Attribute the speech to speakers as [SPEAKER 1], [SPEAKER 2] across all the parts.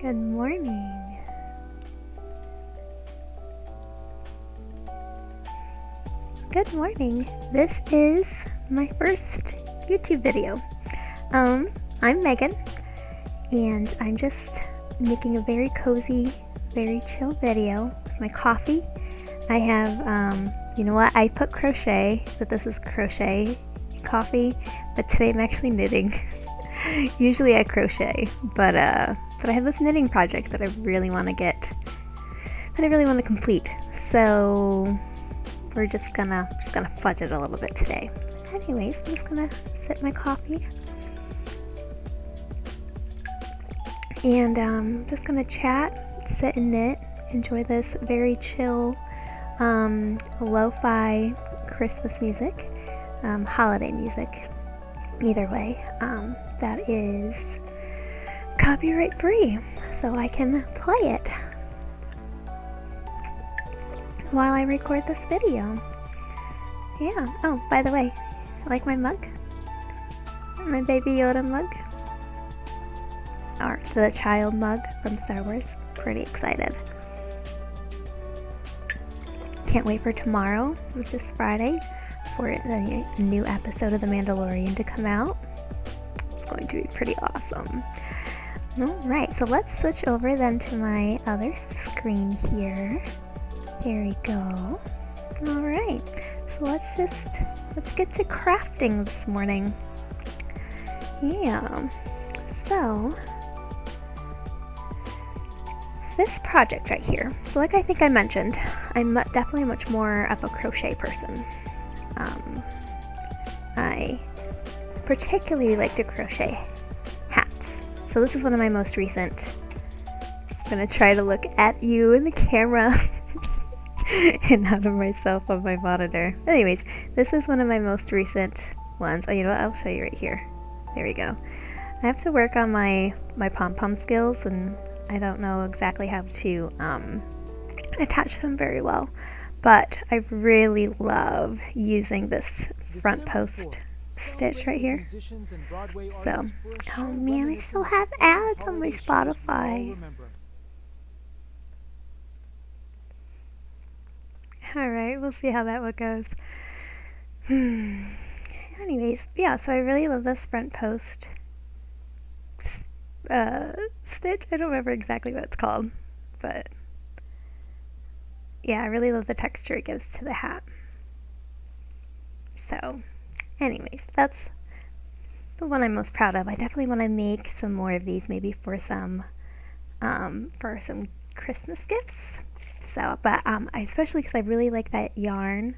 [SPEAKER 1] Good morning. Good morning. This is my first YouTube video. I'm Megan, and I'm just making a very cozy, very chill video with my coffee. I have, you know what? I put crochet, that this is crochet coffee, but today I'm actually knitting. Usually I crochet, but I have this knitting project that I really want to complete. So we're just gonna fudge it a little bit today. Anyways, I'm just gonna sip my coffee and just gonna chat, sit and knit, enjoy this very chill, lo-fi Christmas music, holiday music. Either way, that is copyright free, so I can play it while I record this video. Yeah. Oh, by the way, I like my mug. My Baby Yoda mug. Or the child mug from Star Wars. Pretty excited. Can't wait for tomorrow, which is Friday, for the new episode of The Mandalorian to come out. It's going to be pretty awesome. Alright, so let's switch over then to my other screen here. There we go. Alright, so let's get to crafting this morning. Yeah, so this project right here, so like I think I mentioned, I'm definitely much more of a crochet person. I particularly like to crochet hats. So this is one of my most recent. I'm gonna try to look at you in the camera and not of myself on my monitor. Anyways, this is one of my most recent ones. Oh, you know what? I'll show you right here. There we go. I have to work on my pom-pom skills, and I don't know exactly how to attach them very well. But I really love using this front post stitch right here. So, oh man, I still have ads on my Spotify. Alright, we'll see how that one goes. Anyways, yeah, so I really love this front post stitch. I don't remember exactly what it's called, but yeah, I really love the texture it gives to the hat. So, anyways, that's the one I'm most proud of. I definitely want to make some more of these, maybe for some Christmas gifts. So, but especially because I really like that yarn.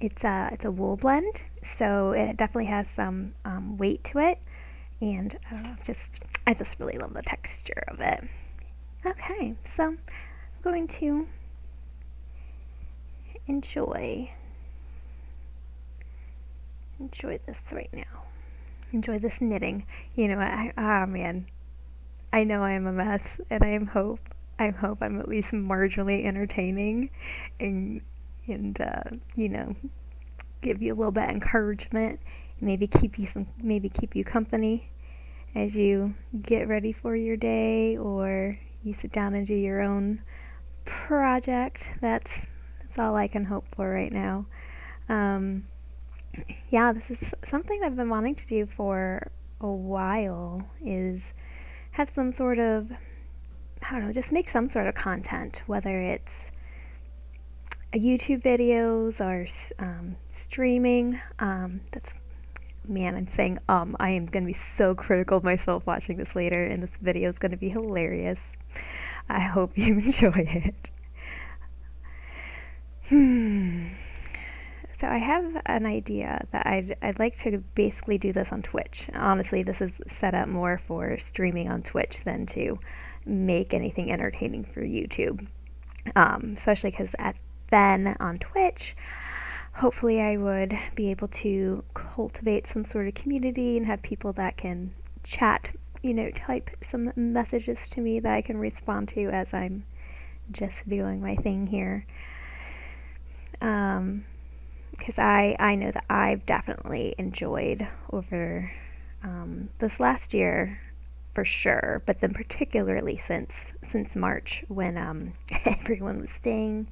[SPEAKER 1] It's a wool blend, so it definitely has some weight to it, and I don't know, I just really love the texture of it. Okay, so I'm going to enjoy this right now. Enjoy this knitting. You know, man, I know I am a mess, and I hope I'm at least marginally entertaining, and you know, give you a little bit of encouragement, maybe keep you company as you get ready for your day, or you sit down and do your own project. That's all I can hope for right now. Yeah, this is something I've been wanting to do for a while, is have some sort of, I don't know, just make some sort of content, whether it's YouTube videos or streaming. I'm saying I am going to be so critical of myself watching this later, and this video is going to be hilarious. I hope you enjoy it. So I have an idea that I'd like to basically do this on Twitch. Honestly, this is set up more for streaming on Twitch than to make anything entertaining for YouTube. Especially because then on Twitch, hopefully I would be able to cultivate some sort of community and have people that can chat, type some messages to me that I can respond to as I'm just doing my thing here. Because I know that I've definitely enjoyed over this last year. for sure, but then particularly since March when everyone was staying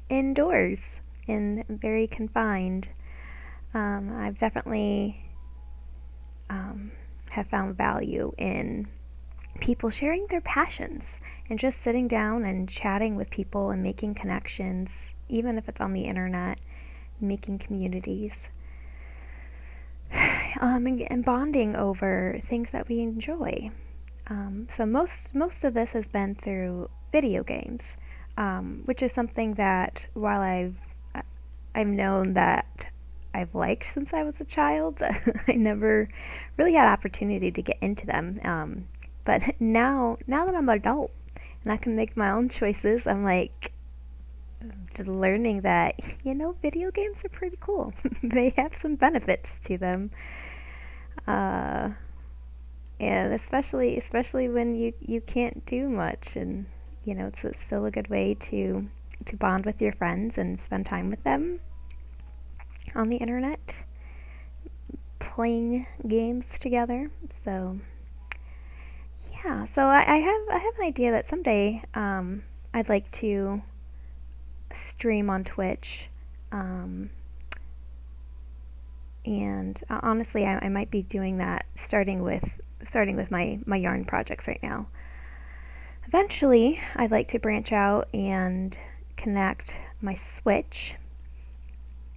[SPEAKER 1] indoors and very confined. I've definitely have found value in people sharing their passions and just sitting down and chatting with people and making connections, even if it's on the internet, making communities, and bonding over things that we enjoy. So most of this has been through video games, which is something that while I've known that I've liked since I was a child, I never really had opportunity to get into them. But now that I'm an adult and I can make my own choices, I'm like just learning that video games are pretty cool. They have some benefits to them. And especially when you can't do much, and it's still a good way to bond with your friends and spend time with them on the internet, playing games together. So yeah, so I have an idea that someday I'd like to stream on Twitch. And honestly, I might be doing that starting with my yarn projects right now. Eventually, I'd like to branch out and connect my Switch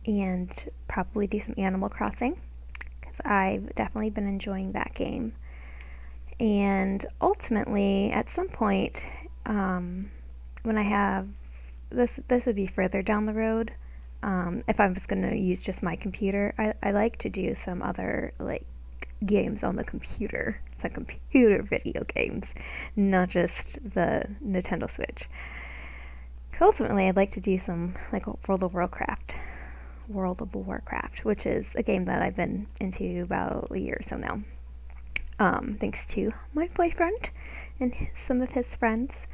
[SPEAKER 1] and probably do some Animal Crossing, because I've definitely been enjoying that game. And ultimately, at some point, when I have this would be further down the road. If I was going to use just my computer, I like to do some other games on the computer. Some computer video games, not just the Nintendo Switch. Ultimately, I'd like to do some World of Warcraft, which is a game that I've been into about a year or so now. Thanks to my boyfriend and some of his friends.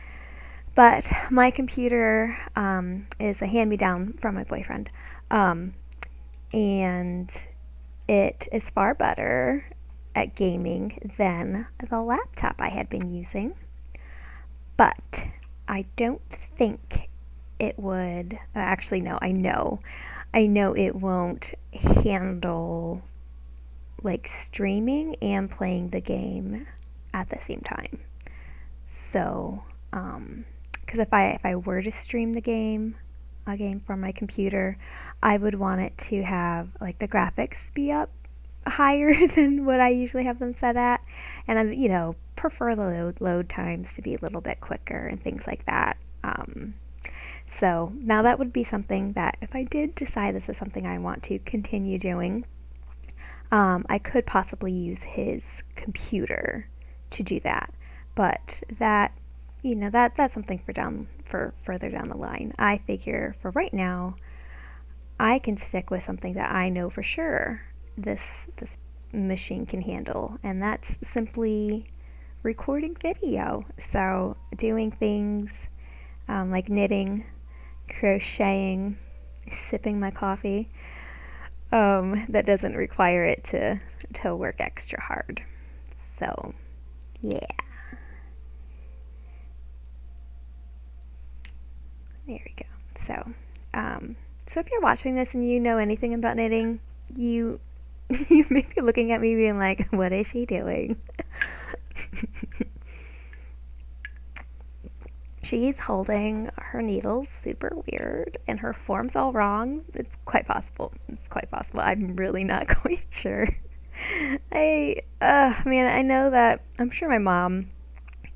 [SPEAKER 1] But my computer is a hand-me-down from my boyfriend. And it is far better at gaming than the laptop I had been using. But I don't think it would... Actually, no, I know it won't handle streaming and playing the game at the same time. So... because if I were to stream a game from my computer, I would want it to have the graphics be up higher than what I usually have them set at, and I prefer the load times to be a little bit quicker and things like that. So now that would be something that if I did decide this is something I want to continue doing, I could possibly use his computer to do that, but that's something for further down the line. I figure for right now, I can stick with something that I know for sure this machine can handle, and that's simply recording video. So doing things like knitting, crocheting, sipping my coffee, that doesn't require it to work extra hard. So yeah. There we go. So if you're watching this and you know anything about knitting, you may be looking at me being like, what is she doing? She's holding her needles super weird and her form's all wrong. It's quite possible. I'm really not quite sure. I know that I'm sure my mom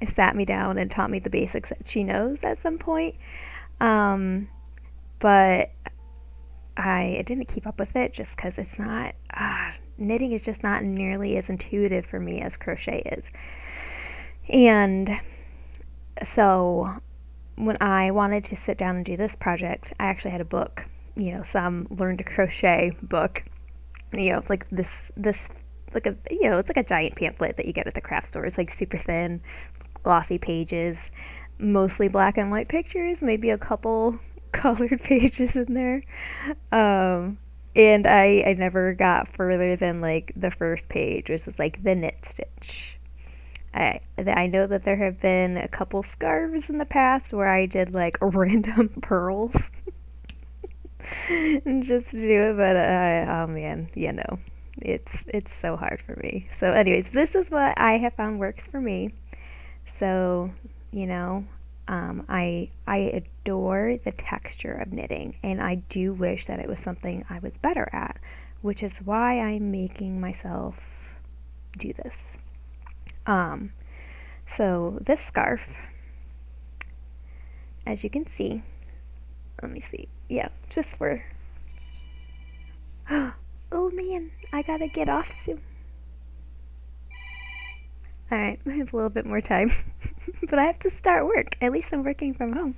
[SPEAKER 1] sat me down and taught me the basics that she knows at some point. But I didn't keep up with it just because it's not, knitting is just not nearly as intuitive for me as crochet is. And so when I wanted to sit down and do this project, I actually had a book, some learn to crochet book. It's like this it's like a giant pamphlet that you get at the craft store. It's super thin, glossy pages, mostly black and white pictures, maybe a couple colored pages in there. And I never got further than the first page, which is the knit stitch. I know that there have been a couple scarves in the past where I did like random pearls and just do it, but oh man, it's so hard for me. So, anyways, this is what I have found works for me. So, you know, I adore the texture of knitting, and I do wish that it was something I was better at, which is why I'm making myself do this. So this scarf, as you can see, let me see. Yeah, just for. Oh man, I gotta get off soon. Alright, I have a little bit more time. But I have to start work. At least I'm working from home.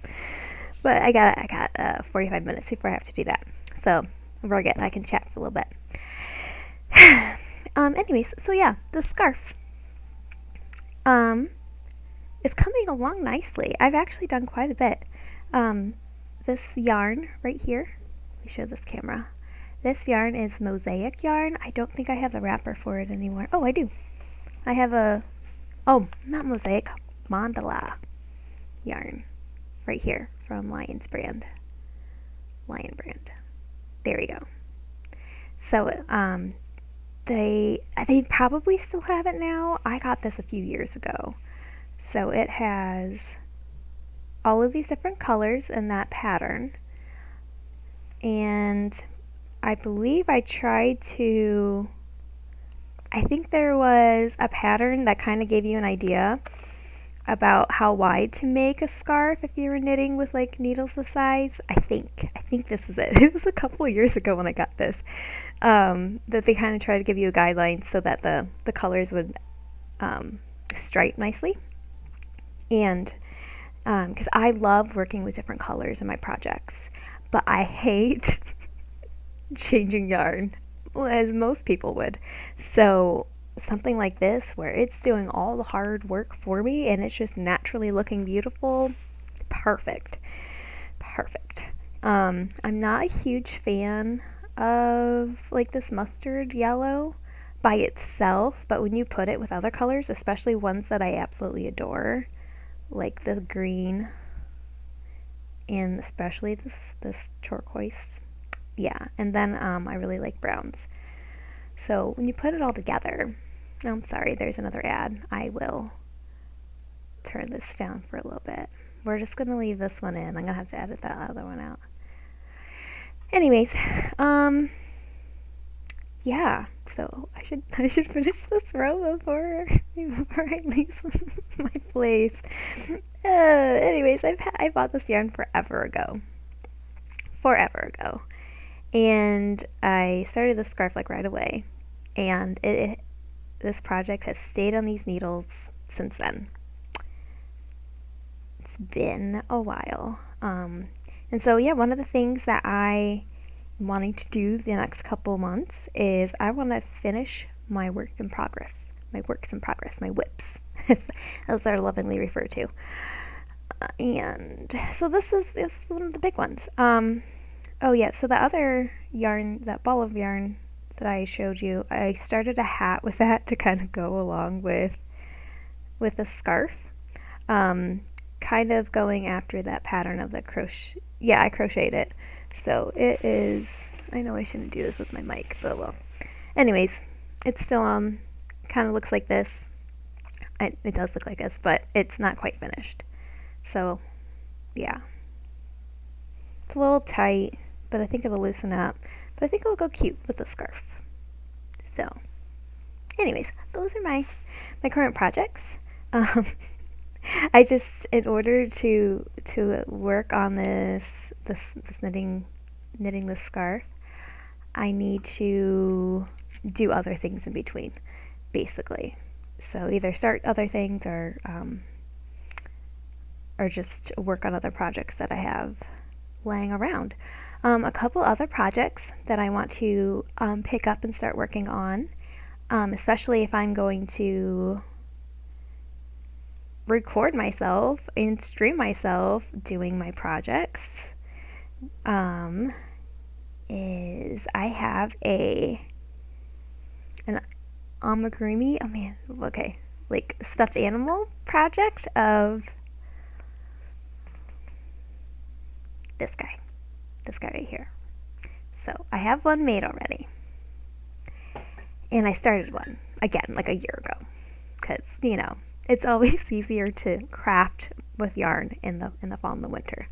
[SPEAKER 1] But I got 45 minutes before I have to do that. So we're good. I can chat for a little bit. Anyways, so yeah, the scarf. It's coming along nicely. I've actually done quite a bit. This yarn right here. Let me show this camera. This yarn is mosaic yarn. I don't think I have the wrapper for it anymore. Oh, I do. I have not mosaic, mandala yarn right here from Lion brand. There we go. So, they probably still have it now. I got this a few years ago. So it has all of these different colors in that pattern. And I believe I think there was a pattern that kind of gave you an idea about how wide to make a scarf if you were knitting with like needles the size. I think this is it. It was a couple of years ago when I got this, that they kind of try to give you a guideline so that the colors would stripe nicely. And because I love working with different colors in my projects, but I hate changing yarn, as most people would. So something like this where it's doing all the hard work for me and it's just naturally looking beautiful, perfect. I'm not a huge fan of like this mustard yellow by itself, but when you put it with other colors, especially ones that I absolutely adore, like the green and especially this turquoise, yeah, and then I really like browns. So when you put it all together, I'm sorry, there's another ad. I will turn this down for a little bit. We're just going to leave this one in. I'm going to have to edit that other one out. Anyways, yeah, so I should finish this row before I leave my place. Anyways, I bought this yarn forever ago, and I started this scarf like right away, and this project has stayed on these needles since then. It's been a while, and so yeah, one of the things that I am wanting to do the next couple months is I want to finish my works in progress, my whips, as they're lovingly referred to. And so this is one of the big ones. Oh yeah, so the other yarn, that ball of yarn that I showed you, I started a hat with that to kind of go along with the scarf. Kind of going after that pattern of the crochet. Yeah, I crocheted it. So it is, I know I shouldn't do this with my mic, but well. Anyways, it's still on, kind of looks like this. It does look like this, but it's not quite finished. So, yeah. It's a little tight, but I think it'll loosen up. But I think it'll go cute with the scarf. So, anyways, those are my current projects. I just, in order to work on this knitting this scarf, I need to do other things in between, basically. So either start other things or just work on other projects that I have laying around. A couple other projects that I want to pick up and start working on, especially if I'm going to record myself and stream myself doing my projects, is I have an amigurumi. Oh man, okay. like stuffed animal project of this guy right here. So I have one made already, and I started one again like a year ago, because it's always easier to craft with yarn in the fall and the winter.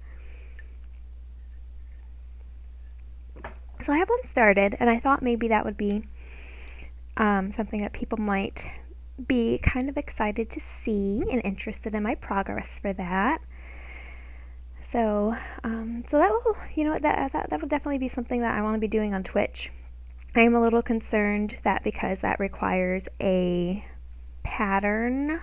[SPEAKER 1] So I have one started, and I thought maybe that would be something that people might be kind of excited to see and interested in my progress for that. So, so that will, that will definitely be something that I want to be doing on Twitch. I am a little concerned that because that requires a pattern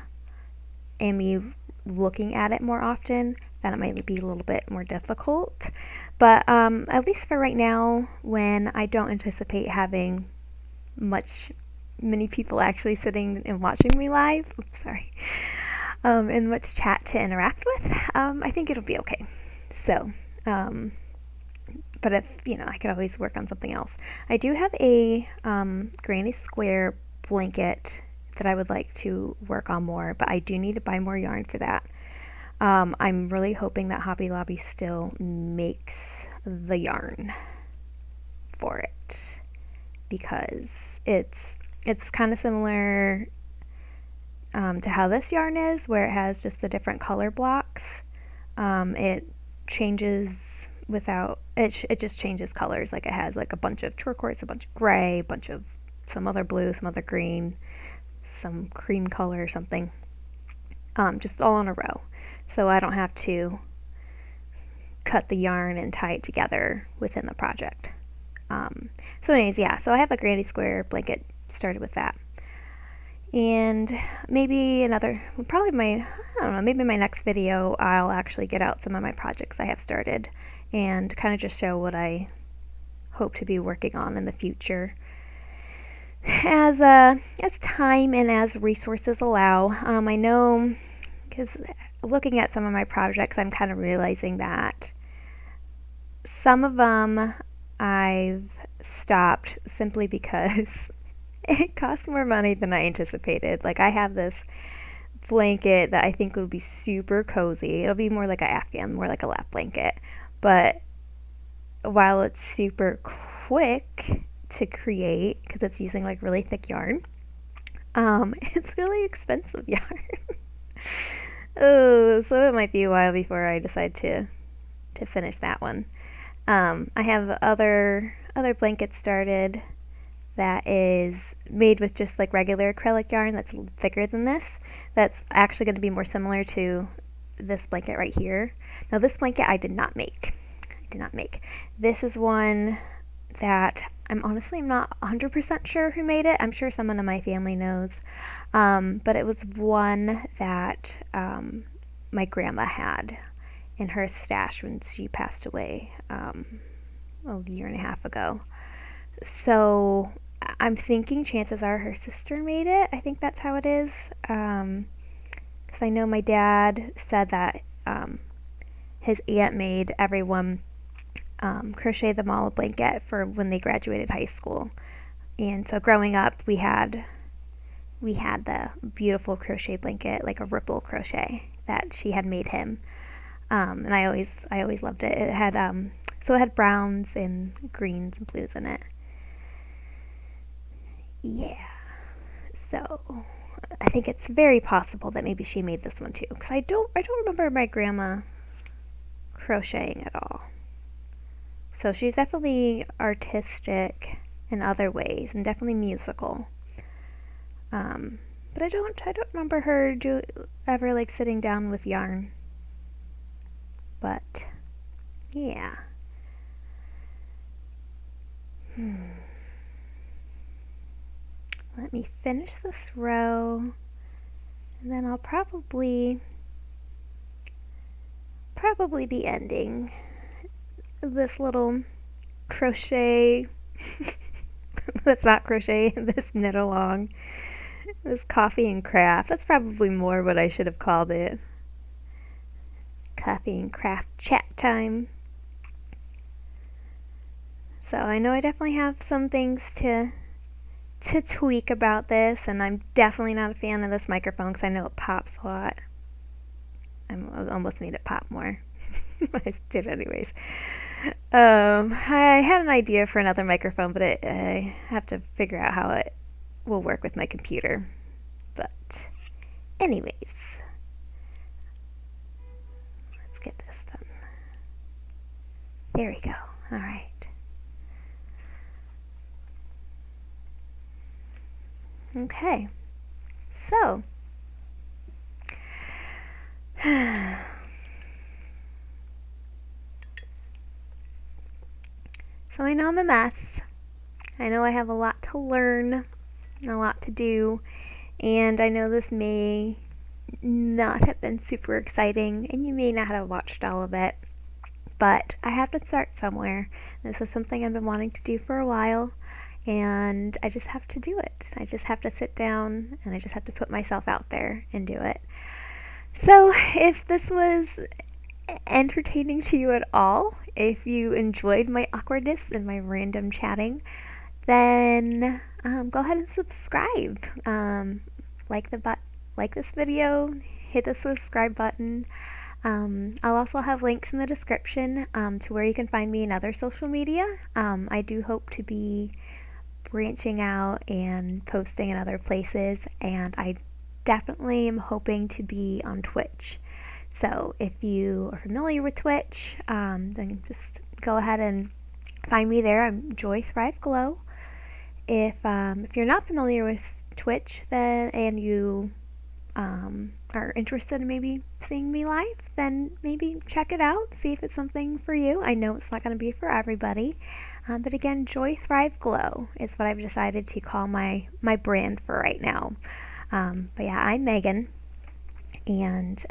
[SPEAKER 1] and me looking at it more often, that it might be a little bit more difficult. But at least for right now, when I don't anticipate having many people actually sitting and watching me live, and much chat to interact with, I think it'll be okay. So, but if, I could always work on something else. I do have a granny square blanket that I would like to work on more, but I do need to buy more yarn for that. I'm really hoping that Hobby Lobby still makes the yarn for it, because it's kind of similar to how this yarn is, where it has just the different color blocks. It changes it just changes colors. Like it has like a bunch of turquoise, a bunch of gray, a bunch of some other blue, some other green, some cream color or something, just all in a row. So I don't have to cut the yarn and tie it together within the project. So anyways, yeah, so I have a granny square blanket started with that. And maybe maybe my next video I'll actually get out some of my projects I have started and kind of just show what I hope to be working on in the future as time and as resources allow. I know, because looking at some of my projects, I'm kind of realizing that some of them I've stopped simply because it costs more money than I anticipated. Like I have this blanket that I think would be super cozy. It'll be more like an Afghan, more like a lap blanket. But while it's super quick to create, because it's using like really thick yarn, it's really expensive yarn. Oh, so it might be a while before I decide to finish that one. I have other blankets started that is made with just like regular acrylic yarn that's thicker than this. That's actually going to be more similar to this blanket right here. Now this blanket I did not make. This is one that I'm not 100% sure who made it. I'm sure someone in my family knows. But it was one that my grandma had in her stash when she passed away a year and a half ago. So I'm thinking chances are her sister made it. I think that's how it is. Because I know my dad said that his aunt made everyone crochet them all a blanket for when they graduated high school. And so growing up, we had the beautiful crochet blanket, like a ripple crochet that she had made him. And I always loved it. It had so it had browns and greens and blues in it. Yeah. So I think it's very possible that maybe she made this one too, because I don't remember my grandma crocheting at all. So she's definitely artistic in other ways and definitely musical. But I don't remember her ever like sitting down with yarn. But yeah. Let me finish this row, and then I'll probably be ending this little crochet that's not crochet, this knit along, this coffee and craft. That's probably more what I should have called it. Coffee and craft chat time. So I know I definitely have some things to to tweak about this, and I'm definitely not a fan of this microphone because I know it pops a lot. I almost made it pop more. I did anyways. I had an idea for another microphone, but I have to figure out how it will work with my computer. But anyways, let's get this done. There we go. All right. Okay. So So I know I'm a mess. I know I have a lot to learn, a lot to do, and I know this may not have been super exciting, and you may not have watched all of it, but I have to start somewhere. This is something I've been wanting to do for a while, and I just have to do it. I just have to sit down, and I just have to put myself out there and do it. So if this was entertaining to you at all, if you enjoyed my awkwardness and my random chatting, then go ahead and subscribe. Like this video, hit the subscribe button. I'll also have links in the description to where you can find me in other social media. I do hope to be branching out and posting in other places, and I definitely am hoping to be on Twitch. So if you are familiar with Twitch, then just go ahead and find me there. I'm JoyThriveGlow. If you're not familiar with Twitch, then and you are interested in maybe seeing me live, then maybe check it out. See if it's something for you. I know it's not going to be for everybody, but again, JoyThriveGlow is what I've decided to call my brand for right now. But yeah, I'm Megan, and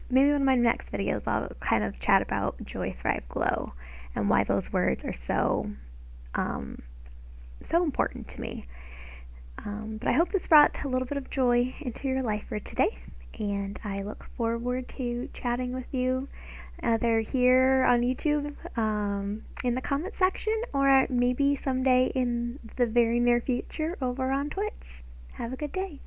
[SPEAKER 1] maybe one of my next videos I'll kind of chat about JoyThriveGlow and why those words are so important to me. But I hope this brought a little bit of joy into your life for today, and I look forward to chatting with you either here on YouTube in the comment section, or maybe someday in the very near future over on Twitch. Have a good day.